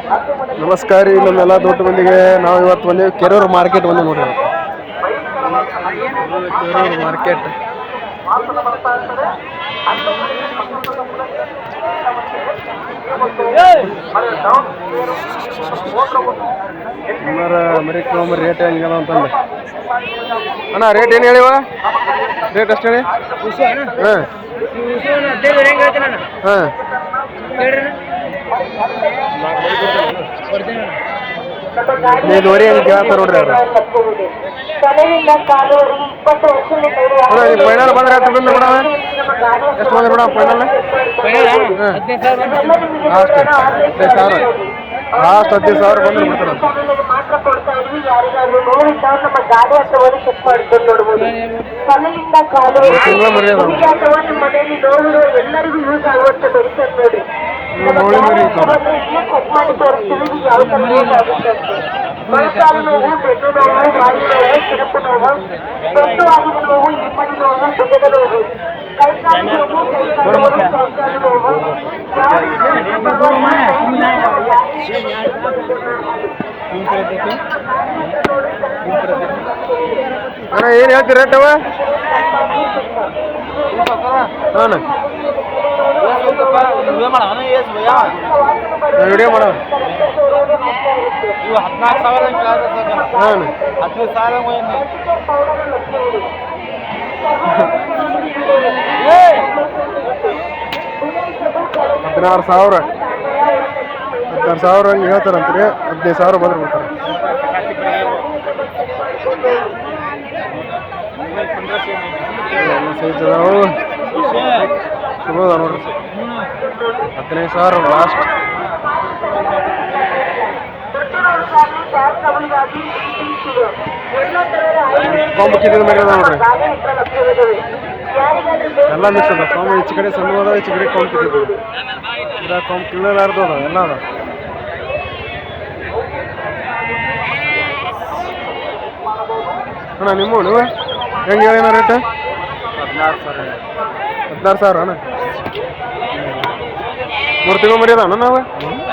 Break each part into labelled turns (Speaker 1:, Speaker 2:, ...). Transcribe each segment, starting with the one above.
Speaker 1: ನಮಸ್ಕಾರ ರೀ ನಮ್ಮೆಲ್ಲ ದೊಡ್ಡ ಮಂದಿಗೆ. ನಾವು ಇವತ್ತು ಬಂದೇವಿ ಕೆರೂರು ಮಾರ್ಕೆಟ್ ಬಂದು ನೋಡ್ರಿ. ಕೆರೂರು ಮಾರ್ಕೆಟ್ ಮರಿ ತೊಗೊಂಬರಿ. ರೇಟ್ ಹೆಂಗದ ಅಂತಂದು ಅಣ್ಣ, ರೇಟ್ ಏನು ಹೇಳಿವ? ರೇಟ್ ಅಷ್ಟು ಹೇಳಿ. ಹಾಂ ಹಾಂ, 15 ಹಂಗೆ ಕೇಳ್ತಾರೆ ನೋಡ್ರಿ ಅವ್ರು. ಫೈನಲ್ ಬಂದ್ರೆ ಎಷ್ಟು ಬಂದು ಮೇಡಮ್? ಎಷ್ಟು ಬಂದ್ರೆ ಮೇಡಮ್ ಫೈನಲ್? ಲಾಸ್ಟ್ 15,000. ಲಾಸ್ಟ್ 15,000 ಬಂದ್ರೆ ಬಿಡ್ತಾರೆ. ತಿಂಗಳ ಮರಿ ಅದಾವ. ನೋಡಿ ಮರಿ ಮೊಣಕಾಲು ನೋವು, ಬೆನ್ನು ನೋವು, ಬಾಯಿ ನೋವು, ಚಿರಪು ನೋವು, ದೊಡ್ಡವಾಗಿ ನೋವು, ಇಮ್ಮಡಿ ನೋವು, ಭುಜದ ನೋವು, ಕೈಕಾಲು ನೋವು, ಕೈಕಾಲು ನೋವು, ಅಣ್ಣ ಏನು ಹೇಳ್ತೀರಿ ರೇಟ್ ಅವ? ಹಾಂ ವಿಡಿಯೋ ಮಾಡ.
Speaker 2: ಇವು 14,000
Speaker 1: ಹಾಂ
Speaker 2: 15,000
Speaker 1: 16,000 ಹಂಗೆ ಹೇಳ್ತಾರಂತ್ರಿ. 15,000 ಬಂದ್ರೆ ಬಿಡ್ತಾರೆ. ಸೈಜ್ ಅದಾವು, ಚಲೋ ಅದ ನೋಡ್ರಿ. 15,000 ಲಾಸ್ಟ್. ಕೊಂಬಕ್ಕಿದ್ದು ಮರಿ ಅದ ನೋಡ್ರಿ. ಎಲ್ಲ ಮಿಕ್ಸ್ ಅದ. ಕೊಂಬ ಈಚೆ ಕಡೆ ಸಣ್ಣ ಅದ, ಈಚೆ ಕಡೆ ಕೊಂಬಕ್ಕಿದ್ದು. ಇದಾಗ ಕೊಂಬ ಕಿಲ್ಲಲಾರ್ದು ಅದ, ಎಲ್ಲ ಅದ. ಅಣ್ಣ ನಿಮ್ಮ ನೀವು ಹೆಂಗೆ ಹೇಳಿನ ರೇಟ್? 16,000 ಅಣ್ಣ. 3 ತಿಂಗಳು ಮರಿ ಅದಾವ ನಾವು.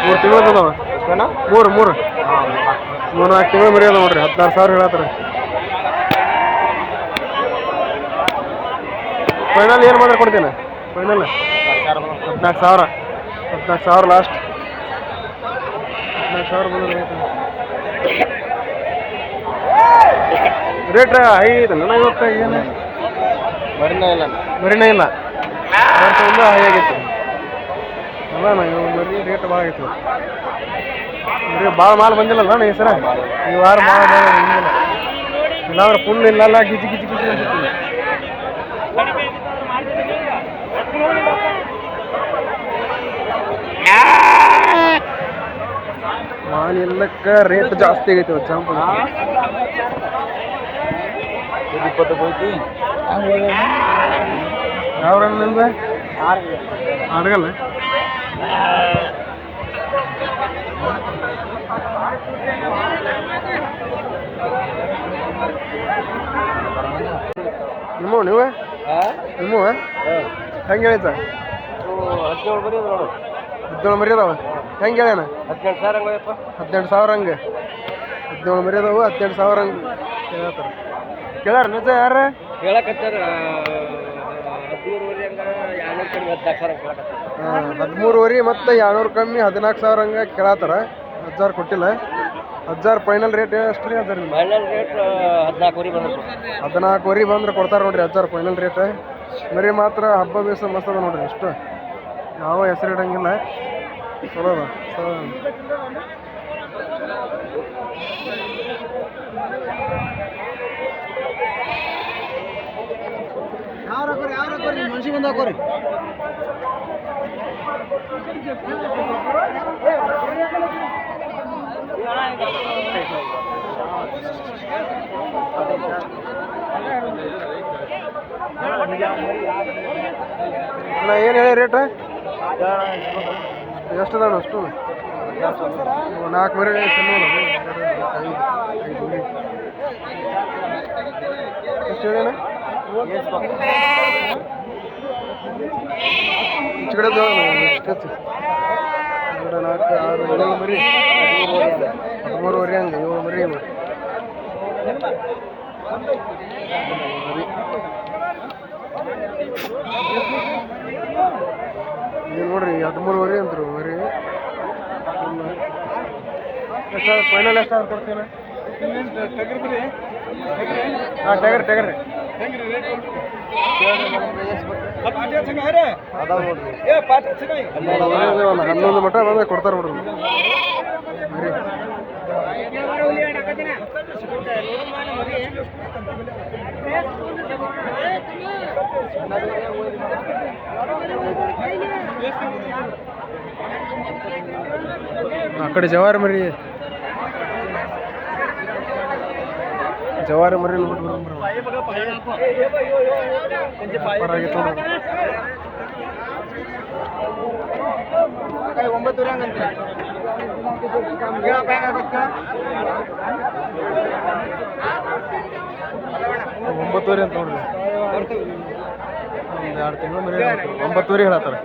Speaker 1: 3 ತಿಂಗಳು ಅದಾವ. 3-4 ತಿಂಗಳು ಮರಿ ಅದ ನೋಡ್ರಿ. 16,000 ಹೇಳತ್ತಾರೆ. ಫೈನಲ್ ಏನು ಮಾಡಿದ್ರೆ ಕೊಡ್ತೀನಿ? Final 14,000 last. 14,000 ಬಂದ್ರೆ ರೇಟ್ ಐದಲ್ಲ ಇವತ್ತು. ಏನು ಮರಿನೇ ಇಲ್ಲ ವರ್ಷದಿಂದ ಹೈ ಆಗೈತಿ. ಅಲ್ಲ ಮರಿ ರೇಟ್ ಭಾಳ ಆಗೈತಿ. ಮರಿ ಭಾಳ ಮಾಲ್ ಬಂದಿಲ್ಲಲ್ಲ ಈ ಸರ. ಈ ವಾರ ಭಾಳ ಬಂದಿಲ್ಲ. ಇಲ್ಲಾಂದ್ರೆ ಫುಲ್ ಇಲ್ಲಲ್ಲ ಗಿಜಿ ಅನ್ಸುತ್ತಿಲ್ಲ. ಮಾಲ್ ಎಲ್ಲಕ್ಕೆ ರೇಟ್ ಜಾಸ್ತಿ ಆಗೈತಿ. ಚಾಂಪಲ್
Speaker 2: 20 ಹೋಯ್ತಿ.
Speaker 1: ಯಾವ ನಿಮ್ದು? ಆಡಗಲ್ಲ. ನಿಮ್ಮ ಹೆಂಗೆ ಹೇಳಿದ? 17 ಮರಿ ಅದಾವ. ಹೆಂಗೆ ಹೇಳ್ಯಾನ? 18,000 ಹಂಗೆ. 17 ಮರಿ ಅದಾವು. 18,000 ಹಂಗೆ ಹೇಳ್ತಾರೆ. ಕೇಳ್ಯಾರ ನಿಜ? ಯಾರು
Speaker 2: ಹೇಳಕತ್ತಾರ?
Speaker 1: 13,000 ಮತ್ತು 200 ಕಮ್ಮಿ 14,000 ಹಂಗೆ ಕೇಳತ್ತಾರ. 10,000 ಕೊಟ್ಟಿಲ್ಲ. 10,000 ಫೈನಲ್ ರೇಟ್ ಎಷ್ಟು ರೀ? ಅದ್ರ
Speaker 2: ಫೈನಲ್ ರೇಟ್
Speaker 1: 14,000 ಬಂದ್ರೆ ಕೊಡ್ತಾರೆ ನೋಡ್ರಿ. 10,000 ಫೈನಲ್ ರೇಟ್. ಮರಿ ಮಾತ್ರ ಹಬ್ಬ ಬೇಸ ಮಸ್ತ್ ಅದ ನೋಡ್ರಿ. ಅಷ್ಟು ಯಾವ ಹೆಸರು ಇಡಂಗಿಲ್ಲ. ಚಲೋ ಅದ.
Speaker 2: ಮನ್ಸಿಗೆ ಬಂದು ಹಾಕೋರಿ.
Speaker 1: ಏನು ಹೇಳಿ ರೇಟ್? ಎಷ್ಟು ಅದಾವ? ಅಷ್ಟು 4 ಮರಿ ಎಷ್ಟು ಹೇಳ? ಈಚೆ ಕಡೆ 4, 6, 7 ಮರಿ 13,500 ಹಂಗೆ ಇವು ಮರಿ ಇವು. ಇದು ನೋಡ್ರಿ 13,500 ಅಂತಾರೆ ಮರಿ. ಎಷ್ಟು ಫೈನಲ್ ಎಷ್ಟು ಕೊಡ್ತೀನಿ? ಹಾಂ ಟಗರ್ ಟಗರ್ ಒಂದು 11 ಮಟ್ಟ ಬಂದ್ರೆ ಕೊಡ್ತಾರೆ ನೋಡ್ರಿ ಮರಿ. ಆ ಕಡೆ ಜವಾರಿ ಮರಿ ನೋಡ್ರಿ
Speaker 2: ಒಂಬತ್ತು
Speaker 1: ಒಂಬತ್ತುವರೆ ಅಂತ ನೋಡ್ರಿ. ಒಂದು 2 ತಿಂಗಳು ಮರಿ 9,500 ಹೇಳತ್ತಾರೆ.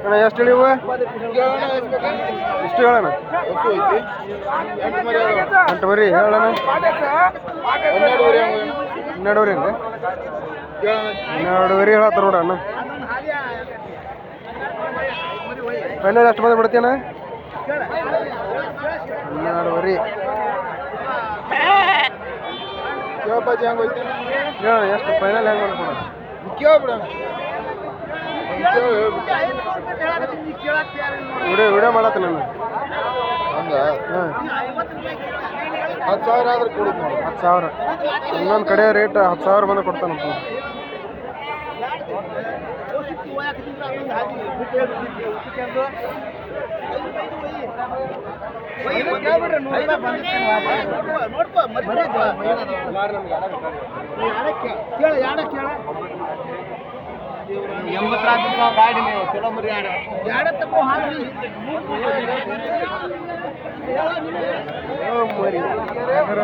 Speaker 1: ಅಣ್ಣ ಎಷ್ಟು ಹೇಳಿವ? ಇಷ್ಟು ಹೇಳೋಣ. 8 ಮರಿ ಹೇಳೋಣ. 12,500 ಹೆಂಗೆ? 12,500 ಹೇಳತ್ತ ನೋಡ ಅಣ್ಣ. ಫೈನಲ್ ಎಷ್ಟು ಬಂದು ಬಿಡ್ತೀಯಣ್ಣ? 12,500 ಹೇಳ. ಎಷ್ಟು ಫೈನಲ್ ಹೆಂಗೆ ಮಾಡ್ಕೊಡ? ವಿಡಿಯೋ ಮಾಡತ್ತ ನಾನು.
Speaker 2: ಹಂಗ
Speaker 1: ಹಾಂ
Speaker 2: 10,000 ಆದ್ರೆ ಕೊಡುದು ನೋಡಿ.
Speaker 1: 10,000 ಇನ್ನೊಂದು ಕಡೆ ರೇಟ್ 10,000 ಬಂದು ಕೊಡ್ತಾನಂತ.
Speaker 2: ಗಾಡಿ ಚಲೋ ಮರಿ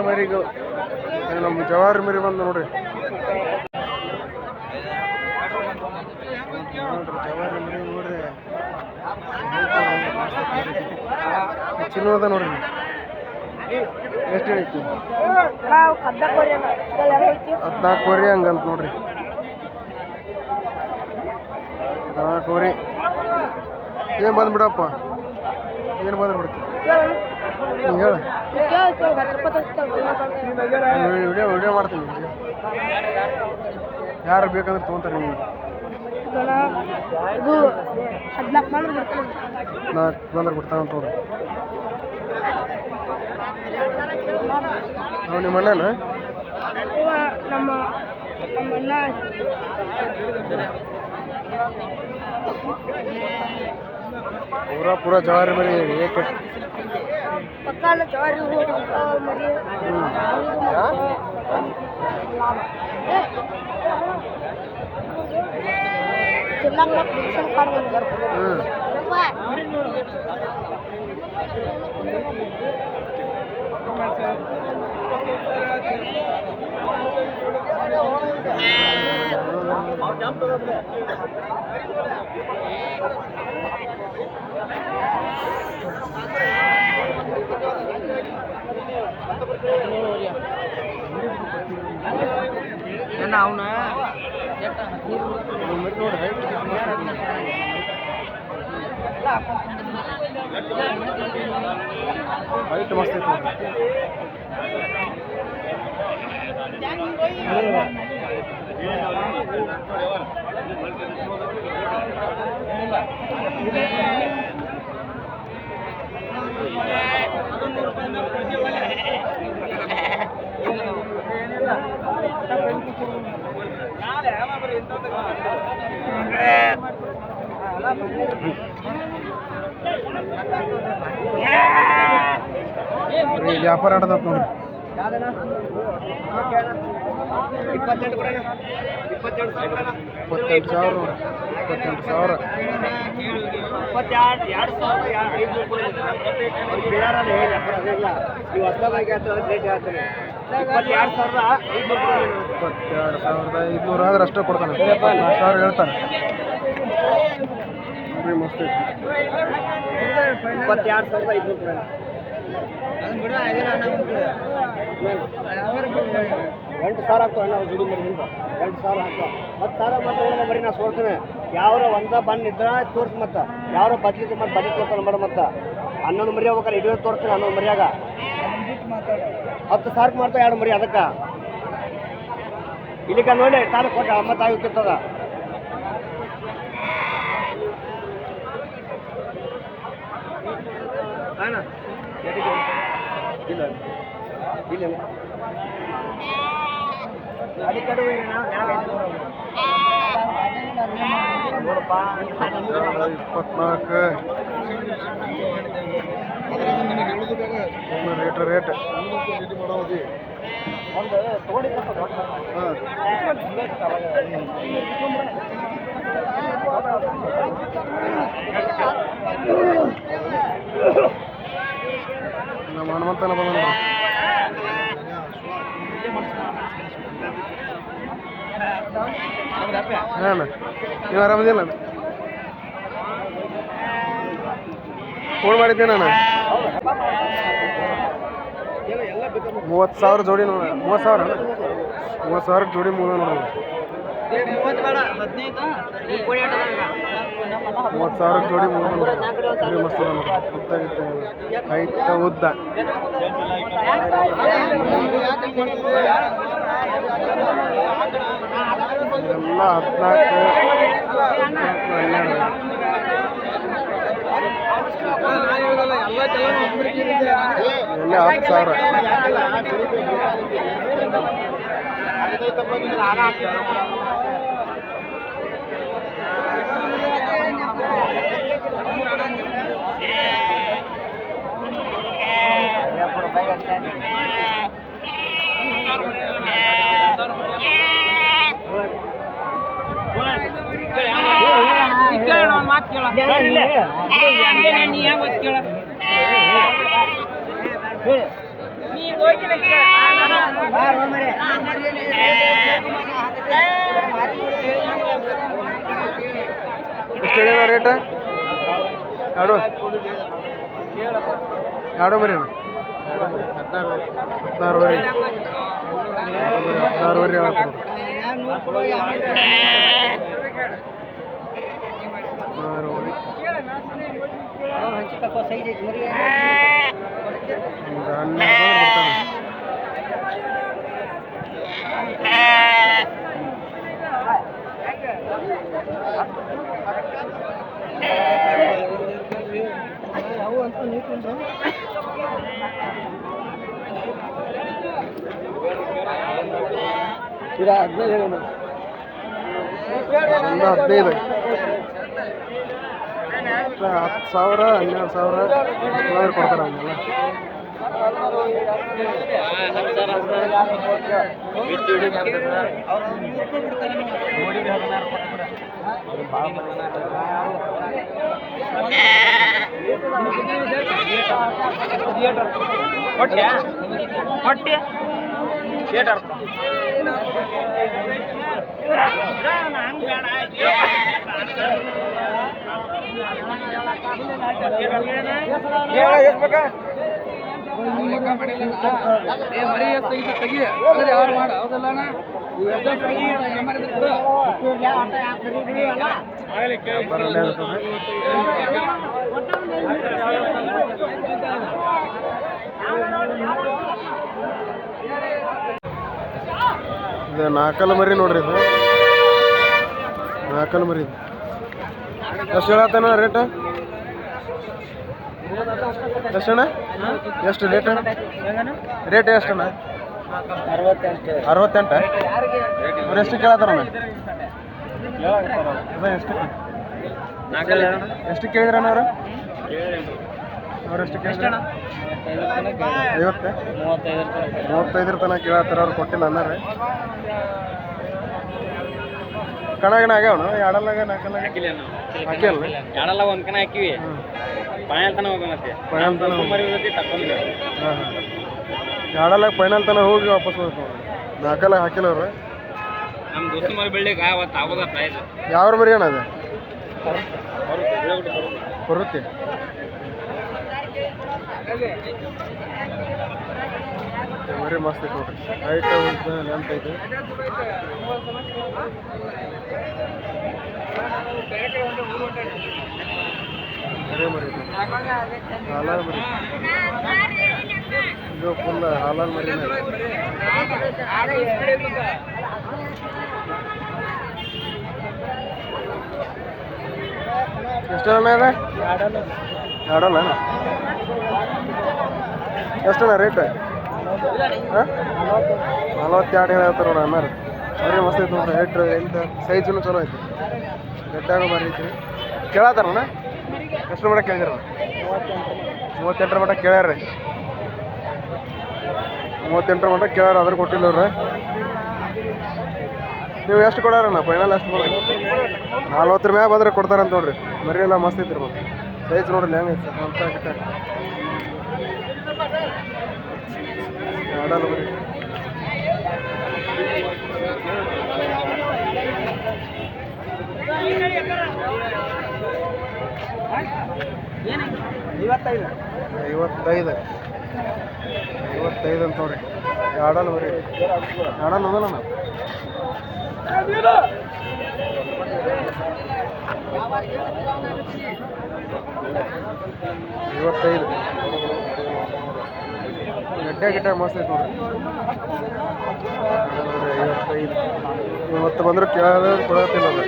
Speaker 1: ಮರಿಗಳು ನಮ್ಮ ಜವಾರಿ ಮರಿ ಬಂದು ನೋಡ್ರಿ. ಜವಾರಿ ಮರಿ ನೋಡ್ರಿ ಚಿನ್ನದ ನೋಡ್ರಿ. ಎಷ್ಟು ಹೇಳಿತ್ತು? 14,500 ಹಂಗಂತ ನೋಡ್ರಿ. 14,500 ಏನು ಬಂದ್ಬಿಡಪ್ಪ? ಏನು ಬಂದ್ಬಿಡ್ತಿ? ನೀನು ಹೇಳ. ವಿಡಿಯೋ ಮಾಡ್ತೀನಿ. ಯಾರು ಬೇಕಂದ್ರೆ ತೊಗೊಂತಾರೆ ನೀವು. 4 ಬಂದ್ರೆ ಬಿಡ್ತಾನಂತ ನೋಡ್ರಿ. ನಾವು ನಿಮ್ಮ ಅಣ್ಣನ? ಪೂರಾ ಜವಾರಿ ಮರಿ ಏಕೆ
Speaker 3: ಜವಾರಿ ಅವನ
Speaker 1: ಹೈಟ್ ಮಸ್ತ್ ಐತಿ ವ್ಯಾಪಾರ ಆಡದ ನೋಡ್ರಿ.
Speaker 2: 28,000
Speaker 1: 28,000 ನೋಡ್ರಿ. 28,000.
Speaker 2: ನೀವು ಹೊಸದಾಗಿ ಹೇಳ್ತಾರೆ ರೇಟ್ ಹೇಳ್ತಾರೆ
Speaker 1: 22,500 ಆದ್ರೆ ಅಷ್ಟೇ ಕೊಡ್ತಾನೆ. 4,000 ಹೇಳ್ತಾನೆ. ಮಸ್ತ್ ಐತಿ.
Speaker 2: 22,500 8,000 ಆಗ್ತಾವೆ ನಾವು ದುಡಿ ಮರಿ 8,000 ಆಗ್ತಾವೆ 10,000 ಮತ್ತೆ ಮರಿ ನಾ ಸೋಡ್ತೇನೆ. ಯಾವ್ರ ಒಂದ ಬಂದು ಇದ್ರ ತೋರ್ಸಿ ಮತ್ತೆ ಯಾವ್ರ ಬದ್ಲಿಕ್ಕೆ ಮತ್ತೆ ಬದ್ಲಿ ತೋರ್ತಾನೆ ಮೇಡಮ್. ಮತ್ತೆ 11 ಮರಿ ಹೋಗ್ಬೇಕಾರೆ ಇಡೀ ತೋರಿಸ್ತೀನಿ. 11 ಮರಿಯಾಗ 10,000 ಮಾಡ್ತಾ 2 ಮರಿ ಅದಕ್ಕೆ ಇಲ್ಲಿಕ ನೋಡಿ ತಾನು ಕೊಟ್ಟ 10 ಆಗಿರ್ತದ. ಇಲ್ಲ ಇಲ್ಲ ಅಡಿ ಕಡೆ
Speaker 1: 24 ರೇಟ್ ನಮ್ಮ ಹನುಮಂತನ ಬಂದ ನೀವು ಆರಾಮದಿಲ್ಲ ಫೋನ್ ಮಾಡಿದ್ದೆ ನಾನು 30,000 ಜೋಡಿ ನೋಡಿ. 30,000 ಜೋಡಿ ಮೂಲ ನೋಡಿ. 30,000 ಜೋಡಿ ಮೂಲ ಮಸ್ತ್ ಹೈಟ್ ಉದ್ದ ಎಲ್ಲ 14 12 ಎಲ್ಲ 10,000. ಎಷ್ಟು ಹೇಳಿದ ರೇಟ್? ಎರಡು ಬರೀ 16,000 ಇದು 15 10,000 12,000 ಕೊಡ್ತಾರೆ ಅವನ್ನೆಲ್ಲ. ಇದು 4 ಮರಿ ನೋಡ್ರಿ. ಇದು 4 ಮರಿ. ಎಷ್ಟು ಹೇಳತ್ತೇನ ರೇಟ್? ಎಷ್ಟಣ್ಣ? ಎಷ್ಟು ರೇಟ್? ರೇಟ್ ಎಷ್ಟಣ್ಣ? 68. ಅವ್ರು ಎಷ್ಟು ಕೇಳತ್ತಾರಣ್ಣ? ಎಷ್ಟು ಕೇಳಿದ್ರಣ್ಣ ಅವರು? ಎಷ್ಟು ಕೇಳಿದ್ರ? 50? 35 ತನಕ ಕೇಳತ್ತಾರ. ಅವ್ರು ಕೊಟ್ಟಿಲ್ಲ ಅನ್ನಾರ. ಕಣ ಆಗ್ಯಾವನು ಎರಡಲ್ಲಾಗ ನಾಲ್ಕಲ್ಲಾಗ ಹಾಕಿಲ್ಲ
Speaker 2: ಎರಡಲ್ಲ ಒಂದು ಕಣ ಹಾಕಿವಿ ಫೈನಲ್ ತನಕ ಹೋಗೋಣತ್ತೆ
Speaker 1: ಫೈನಲ್ ತನಕ
Speaker 2: ಮರಿ ತಗೊಂಡು
Speaker 1: ಹಾಂ ಹಾಂ ಎರಡಲ್ಲಾಗ ಫೈನಲ್ ತನಕ ಹೋಗಿ ವಾಪಸ್ ಬರ್ತಾವ ನಾಲ್ಕಲ್ಲಾಗ ಹಾಕಿಲ್ಲ ಅವ್ರು
Speaker 2: ನಮ್ಮ ದೋಸ್ತ ಮರಿ ಬೆಳ್ಳಿಗೆ ಅವತ್ತು ಆಗೋದ ಪ್ರೈಸ್
Speaker 1: ಯಾವ ಮರಿ ಅಣ್ಣ ಅದು ಬರುತ್ತೆ ಮರಿ ಮಸ್ತ್ ಐತೆ ನೋಡ್ರಿ ಹೈಟ್ ಲೆಂತ್ ಐತೆ ಮರಿ ಮರಿ ಹಾಲಾಲ್ ಮರಿ ಇದು ಫುಲ್ ಹಾಲಾಲ್ ಮರಿ ಎಷ್ಟಣ್ಣ ಇದೆ ಎರಡಲ್ಲ ಎಷ್ಟಣ್ಣ ರೇಟ್ ಹಾಂ 42 ಹೇಳ್ತಾರೆ ನೋಡ ಅನ್ನಾರ ಮರಿ ಮಸ್ತ್ ಐತೆ ನೋಡ್ರಿ ಹೈಟ್ ಎಂತ ಸೈಜುನು ಚಲೋ ಐತಿ ಗಡ್ಡಾಗ ಮರಿ ಐತಿ ಕೇಳತ್ತಾರಣ್ಣ ಎಷ್ಟು ಮಟ್ಟ ಕೇಳಿದಾರ 38 ಮಟ್ಟ ಕೇಳ್ಯಾರ 38 ಮಟ್ಟ ಕೇಳ್ಯಾರ ಅದ್ರ ಕೊಟ್ಟಿಲ್ಲವ್ರ ನೀವು ಎಷ್ಟು ಕೊಡಾರಣ್ಣ ಫೈನಲ್ ಎಷ್ಟು ಕೊಡ 40 ಮ್ಯಾಗ ಬಂದ್ರೆ ಕೊಡ್ತಾರಂತ ನೋಡ್ರಿ ಮರಿ ಎಲ್ಲ ಮಸ್ತ್ ಐತಿ ಮತ್ತೆ ಸೈಜ್ ನೋಡ್ರಿ ಹೆಂಗೆ ಐತೆ ಅಂತ ಗಿಟ್ಟ ಆಡಲ್ಲ ಮರಿ ಐವತ್ತೈದು ಅಂತ ನೋಡ್ರಿ ಆಡಲ್ಲ ಮರಿ ಆಡಲ್ಲ ಹೋಗಲ್ಲ ನಾವು 55 ಗಡ್ಡೆ ಮಸ್ತ್ ಐತೆ ನೋಡ್ರಿ 55 ಇವತ್ತು ಬಂದ್ರೆ ಕೇಳೋದು ಕೊಡೋತಿಲ್ಲ ಅದು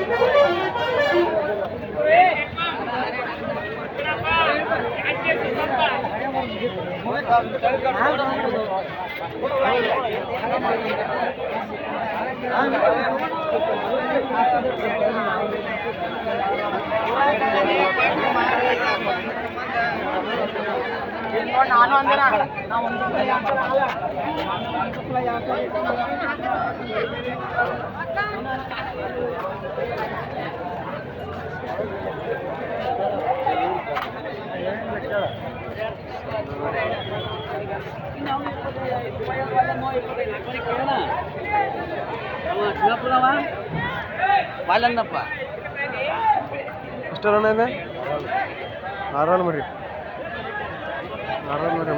Speaker 2: ಬಾಲಂದಪ್ಪ
Speaker 1: ಎಷ್ಟು ರನ್ ಇದೆ ಆರಲ್ ಮರಿ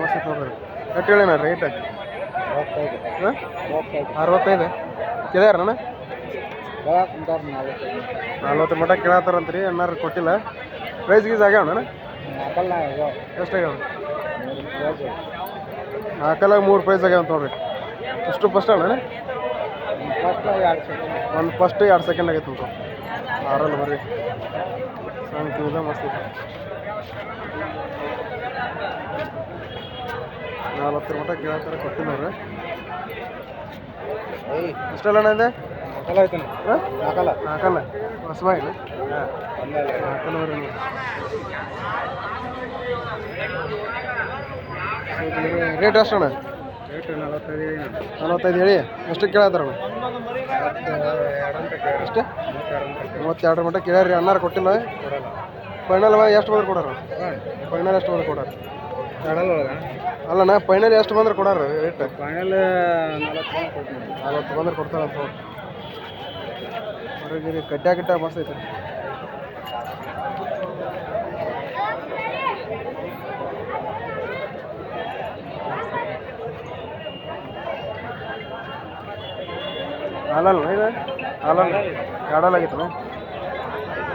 Speaker 1: ಮಸ್ತ್ ನೋಡ್ರಿ ಎಷ್ಟು ಹೇಳಿನ ರೇಟ್ ಹಾಂ 65 ಕೇಳ್ಯಾರಣ್ಣ 40 ಮಟ್ಟ ಕೇಳತ್ತಾರಂತ್ರಿ ಅನ್ನಾರು ಕೊಟ್ಟಿಲ್ಲ ಪ್ರೈಸ್ ಗೀಸ್ ಆಗ್ಯಾವಣ್ಣ ಎಷ್ಟಾಗ್ಯಾವ 4 3 ಪ್ರೈಸ್ ಆಗ್ಯಾವ ಅಂತ ನೋಡ್ರಿ ಎಷ್ಟು ಫಸ್ಟ್ ಅಣ್ಣ ಒಂದು ಫಸ್ಟ್ 2 ಸೆಕೆಂಡ್ ಆಗೈತೆ ಅಂತ ಆರಲ್ಲ ಬರ್ರಿ ಸಣ್ಣ ಕಿವಿದ ಮಸ್ತ್ ಐತೆ 40 ಮಟ್ಟ ಕೇಳತ್ತಾರ ಕೊಟ್ಟಿನವ್ರಿ ಎಷ್ಟಲ್ಲ ಅಣ್ಣ ಇದೆ ನಾಲ್ಕಲ್ಲ ಹೊಸಬಾಯಿನ ನಾಲ್ಕಲ್ಲ ಬರ್ರಿ ರೇಟ್ ಎಷ್ಟು ಅಣ್ಣ ರೇಟ್ 45 ಹೇಳಿ ಎಷ್ಟು ಕೇಳತ್ತಾರಣ್ಣ ಎಷ್ಟು 32 ಮಟ್ಟ ಕೇಳ್ಯಾರ ರೀ ಅನ್ನಾರು ಕೊಟ್ಟಿಲ್ಲ ಫೈನಲ್ ಎಷ್ಟು ಬಂದ್ರೆ ಕೊಡಾರ ಫೈನಲ್ ಎಷ್ಟು ಬಂದ್ರೆ ಕೊಡಾರ ಅಲ್ಲಣ್ಣ ಫೈನಲ್ ಎಷ್ಟು ಬಂದ್ರೆ ಕೊಡಾರ ರೇಟ್ ಫೈನಲ್ 40 ಬಂದ್ರೆ ಕೊಡ್ತಾರಂತ ಹೊರಗಿರಿ ಗಡ್ಡ ಮಸ್ತ್ ಐತೆ ಹಾಲಲ್ಲ ಇದು ಹಾಲಲ್ಲ ಎರಡಲ್ಲಾಗಿತ್ತಲ್ಲ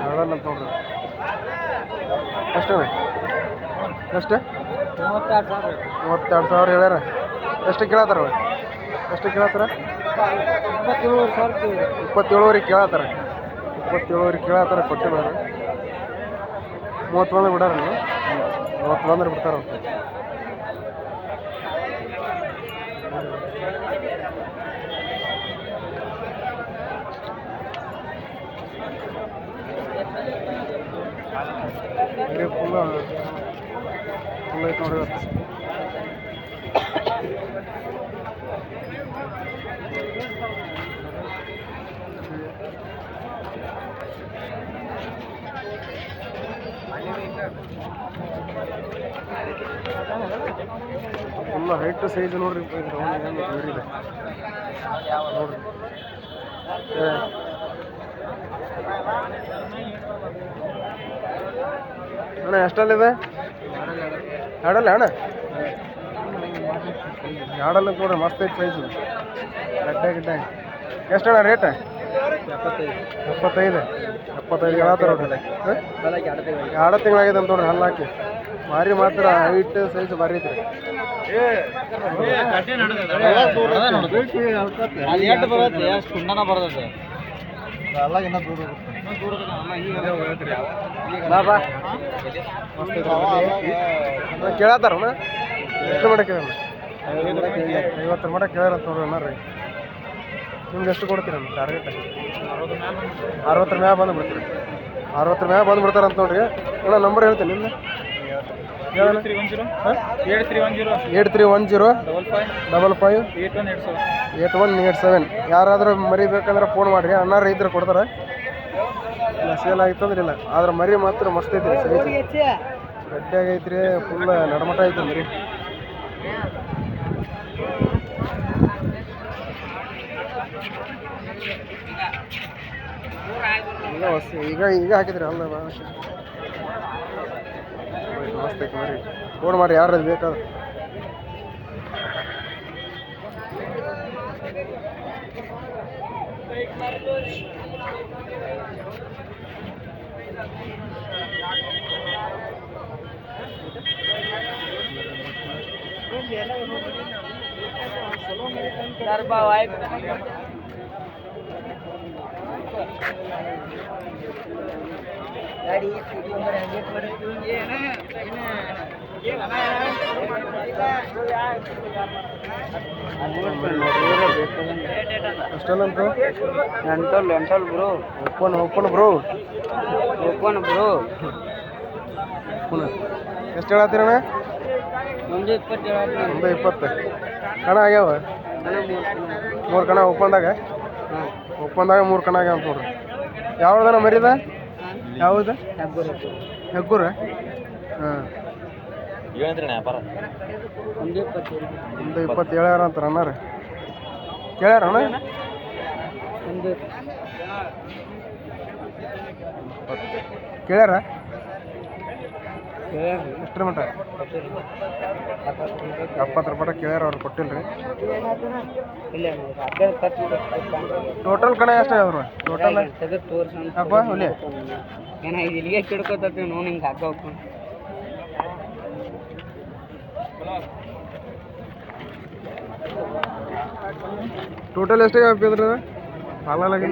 Speaker 1: ಎರಡಲ್ಲ ಅಂತ ನೋಡ್ರಿ ಎಷ್ಟು ಎಷ್ಟು 32,000 ಹೇಳ್ಯಾರ ಎಷ್ಟು ಕೇಳತ್ತಾರ ಎಷ್ಟು ಕೇಳತ್ತಾರ 27,000 ಕೇಳತ್ತಾರ 27,000 ಕೇಳತ್ತಾರ ಕೊಟ್ಟಿಲ್ಲ 30 ಬಂದ್ರೆ ಬಿಡಾರ 30 ಬಂದ್ರೆ ಬಿಡ್ತಾರ ಫುಲ್ ಐತೆ ನೋಡ್ರಿ ಫುಲ್ ಹೈಟ್ ಸೈಜ್ ನೋಡ್ರಿ ಇದೆ ನೋಡ್ರಿ ಅಣ್ಣ ಎಷ್ಟಲ್ಲಿದೆ ಎರಡಲ್ಲ ಅಣ್ಣ ಎರಡಲ್ಲ ನೋಡ್ರಿ ಮಸ್ತ್ ಐತೆ ಸೈಜು ಗಡ್ಡೆ ಎಷ್ಟಣ್ಣ ರೇಟ್ 75 ಹೇಳತ್ತಾರ ನೋಡ್ರಿ ಎರಡು ತಿಂಗಳಾಗಿದೆ ಅಂತ ನೋಡ್ರಿ ಹಲ್ಲು ಹಾಕಿ ಭಾರಿ ಮಾತ್ರ ಹೈಟ್ ಸೈಜ್ ಭಾರಿ ಐತ್ರಿ ಕೇಳತ್ತಾರ ಎಷ್ಟು ಮಟ ಕೇಳ 50 ಮಟ ಕೇಳ್ಯಾರಂತ ನೋಡ್ರಿ ಅಣ್ಣ ರೀ ನಿಮ್ಗೆ ಎಷ್ಟು ಕೊಡ್ತೀರ ಟಾರ್ಗೆಟ್ 60 ಮ್ಯಾಗ ಬಂದು ಬಿಡ್ತೀರಿ 60 ಮ್ಯಾಗ ಬಂದು ಬಿಡ್ತಾರಂತ ನೋಡ್ರಿ ಅಣ್ಣ ನಂಬರ್ ಹೇಳ್ತೀನಿ ನಿಮ್ದು 8310 558187 ಯಾರಾದ್ರೂ ಮರಿ ಬೇಕಂದ್ರೆ ಫೋನ್ ಮಾಡಿರಿ ಅಣ್ಣಾರು ಇದ್ರೆ ಕೊಡ್ತಾರೆ ಇಲ್ಲ ಸೇಲ್ ಆಗಿತ್ತು ಅಂದ್ರೆ ಇಲ್ಲ ಆದ್ರೆ ಮರಿ ಮಾತ್ರ ಮಸ್ತ್ ಐತ್ರಿ ಸೈಜ್ ಗಡ್ಡೆಯಾಗ ಐತ್ರಿ ಫುಲ್ ನಡಮಟ ಐತ್ರಿ ಮರಿ ಈಗ ಹಾಕಿದ್ರಿ ಅಲ್ಲ ಮಸ್ತ್ ಐತಿ ಮರಿ ಫೋನ್ ಮಾಡಿ ಯಾರು ಬೇಕಾದ್ರೆ ಅಷ್ಟಲ್ಲಂತ ಎಂಟಲ್ ಬ್ರೋ ಓಪನ್ ಬ್ರೋ ಎಷ್ಟು ಹೇಳತ್ತೀರಣ್ಣ 120 ಕಣ ಆಗ್ಯಾವ 3 ಕಣ ಓಪನ್ದಾಗ 3 ಕಣ ಆಗ್ಯಾವ ಅಂತ ನೋಡ್ರಿ ಯಾವ್ದನ ಮರಿದ ಯಾವ್ದು ಹೆಗ್ಗೂರ ಹಾಂ 120 ಹೇಳ್ಯಾರ ಅಂತಾರ ಅಣ್ಣ ರೀ ಕೇಳ್ಯಾರ ಅಣ್ಣ ಕೇಳ್ಯಾರ ಎಷ್ಟರ ಮಟ 70 ರೂಪಾಯಿ ಕೇಳ್ಯಾರ ಅವ್ರು ಕೊಟ್ಟಿಲ್ರಿ ಟೋಟಲ್ ಕಣ ಎಷ್ಟು ಆಗ್ಯಾವ್ರಿ ಟೋಟಲ್ ಅಪ್ಪ ಹುಲಿ
Speaker 2: ಇಲ್ಲಿಗೆ ಕಿಡ್ಕೋತೀವಿ ನೋಡಿ ಹಿಂಗೆ ಹಾಕೋಕು
Speaker 1: ಟೋಟಲ್ ಎಷ್ಟಾಗ ಹಾಕಿದ್ರಿ ಹಾಲಾಗಿ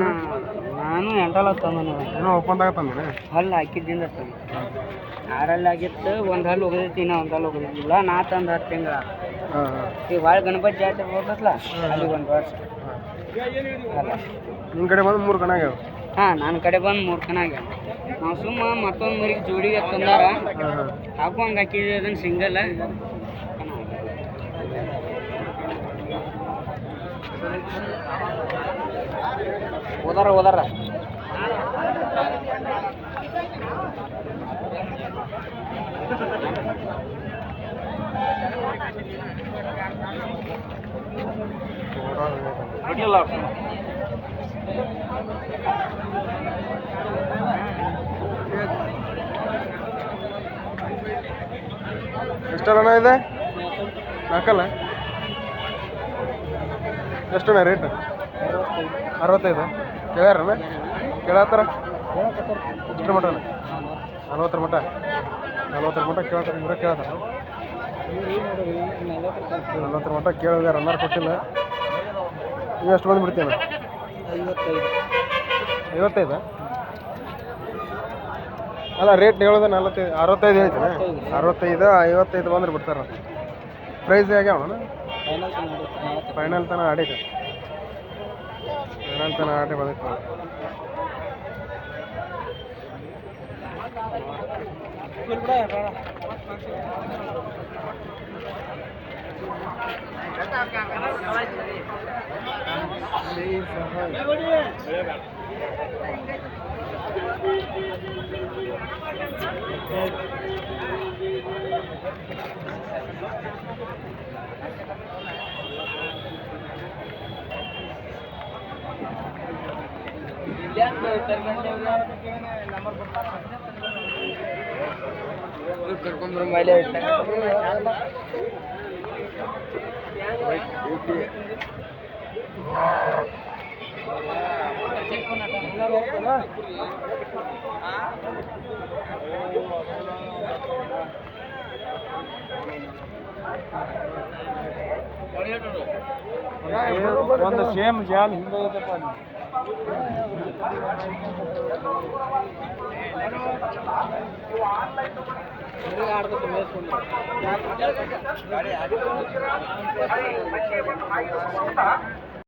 Speaker 2: ನಾನು ಎಂಟಲ್ಲ ತಂದ
Speaker 1: ಏನೋ ಓಪನ್ದಾಗ ತಂದಿರಿ
Speaker 2: ಹಲ್ಲು ಹಾಕಿದ್ದಿಂದ ತಂದು 6 ಹಲ್ಲು ಆಗಿತ್ತು ಒಂದು ಹಲ್ಲು ಹೋಗದೈತಿ ಇನ್ನೂ ಒಂದು ಹಲ್ಲು ಹೋಗೋದಿಲ್ಲ ನಾ ತಂದು 10 ತಿಂಗಳ ಈಗ ಭಾಳ ಗಣಪತಿ ಜಾತ್ರೆ ಹೋಗತ್ತಲ್ಲ ಅಲ್ಲಿ 1 ವರ್ಷ
Speaker 1: ನಿಮ್ಮ ಕಡೆ ಬಂದು 3 ಕಣ ಆಗ್ಯಾವ
Speaker 2: ಹಾಂ ನನ್ನ ಕಡೆ ಬಂದು 3 ಕಣ ಆಗ್ಯಾವ ನಾವು ಸುಮ್ಮ ಮತ್ತೊಂದು ಮರಿಗೆ ಜೋಡಿಗೆ ತಂದಾರ ಹಾಕುವಂಗೆ ಹಾಕಿದ್ವಿ ಅದನ್ನು ಸಿಂಗಲ್ ಓದಾರ
Speaker 1: ಎಷ್ಟಣ್ಣ ಇದೆ ನಾಲ್ಕಲ್ಲ ಎಷ್ಟಣ್ಣ ರೇಟ್ 65 ಕೇಳ್ಯಾರಣ್ಣ ಕೇಳತ್ತಾರ ಎಷ್ಟು ಮಟ 40 ಮಟ ಕೇಳ್ತಾರೆ ಇವ್ರೆ ಕೇಳ್ತಾರ 40 ಮಟ ಕೇಳಿದಾರೆ ಅನ್ನಾರು ಕೊಟ್ಟಿಲ್ಲ ನೀವು ಎಷ್ಟು ಬಂದು ಬಿಡ್ತೀನ 55 ಅಲ್ಲ ರೇಟ್ ಹೇಳೋದು 65 ಹೇಳ್ತೀನಿ 65 ಬಂದ್ರೆ ಬಿಡ್ತಾರ ಪ್ರೈಸ್ ಆಗ್ಯಾವಣ್ಣ ಫೈನಲ್ ತನಕ ಆಡೈತೆ ಆಟೆ ಬಂದಿತ್ತು
Speaker 2: ಕರ್ಕೊಂಡ್ರು ಮೇಲೆ
Speaker 1: ಒಂದು ಸೇಮ್ ಜಾಲ್ ಹಿಂದೆ ಐತಪ್ಪ ಅಲ್ಲಿ.
Speaker 3: ಗಾಡಿ